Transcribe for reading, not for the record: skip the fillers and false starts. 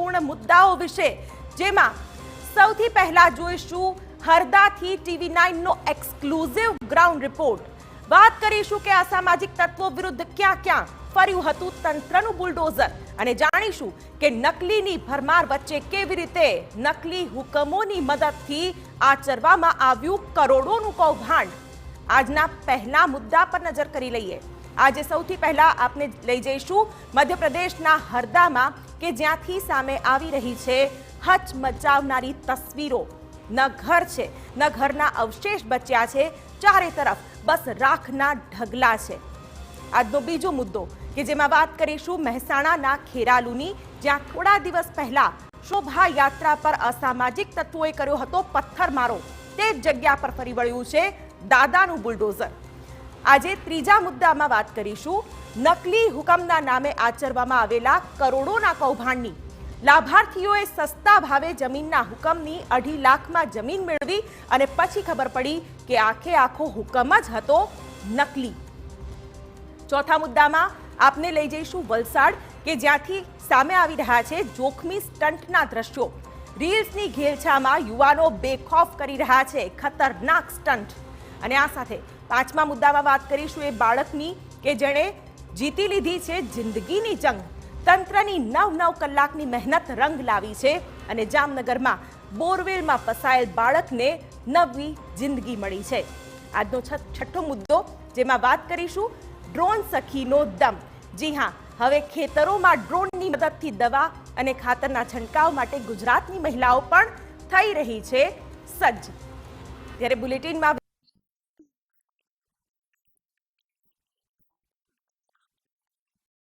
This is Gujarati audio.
મહત્વપૂર્ણ મુદ્દાઓ વિશે, જેમાં સૌથી પહેલા જોઈશું હરદાથી TV9 નો એક્સક્લુઝિવ ગ્રાઉન્ડ રિપોર્ટ. વાત કરીશું કે અસામાજિક તત્વો વિરુદ્ધ ક્યાં ક્યાં ફર્યું હતું તંત્રનું બુલડોઝર, અને જાણીશું કે નકલીની ભરમાર વચ્ચે કેવી રીતે નકલી હુકમોની મદદથી આચરવામાં આવ્યું કરોડોનું કૌભાંડ. આજના પહેલા મુદ્દા પર નજર કરી લઈએ. આજે સૌથી પહેલા આપને લઈ જઈશું મધ્યપ્રદેશના હરદામાં, કે જ્યાંથી સામે આવી રહી છે હચમચાવનારી તસવીરો. ન ઘર છે, ન ઘરના અવશેષ બચ્યા છે, ચારે તરફ બસ રાખના ઢગલા છે. આજનો બીજો મુદ્દો કે જેમાં વાત કરીશું મહેસાણાના ખેરાલુની, જ્યાં થોડા દિવસ પહેલા શોભાયાત્રા પર અસામાજિક તત્વોએ કર્યો હતો પથ્થરમારો. તે જ જગ્યા પર ફરી વળ્યું છે દાદાનું બુલડોઝર. આજે ત્રીજા મુદ્દામાં વાત કરીશું નકલી હુકમના નામે આચરવામાં આવેલા કરોડોના કૌભાંડની. લાભાર્થીઓએ સસ્તા ભાવે જમીનના હુકમની 2.5 લાખમાં જમીન મેળવી, અને પછી ખબર પડી કે આખે આખો હુકમ જ હતો નકલી. ચોથા મુદ્દામાં આપને લઈ જઈશું વલસાડ, કે જ્યાંથી સામે આવી રહ્યા છે જોખમી સ્ટન્ટના દ્રશ્યો. રીલ્સની ઘેલછામાં યુવાનો બેખૌફ કરી રહ્યા છે ખતરનાક સ્ટન્ટ. અને આ સાથે પાંચમા મુદ્દામાં વાત કરીશું એ બાળકની કે જેણે જીતી લીધી છે જિંદગીની જંગ. તંત્રની 9 કલાકની મહેનત રંગ લાવી છે, અને જામનગરમાં બોરવેલમાં ફસાયેલ બાળકને નવી જિંદગી મળી છે. આજનો છઠ્ઠો મુદ્દો, જેમાં વાત કરીશું ડ્રોન સખીનો દમ. જી હા, હવે ખેતરોમાં ડ્રોનની મદદથી દવા અને ખાતરના છંટકાવ માટે ગુજરાતની મહિલાઓ પણ થઈ રહી છે સજ્જ. ત્યારે બુલેટિનમાં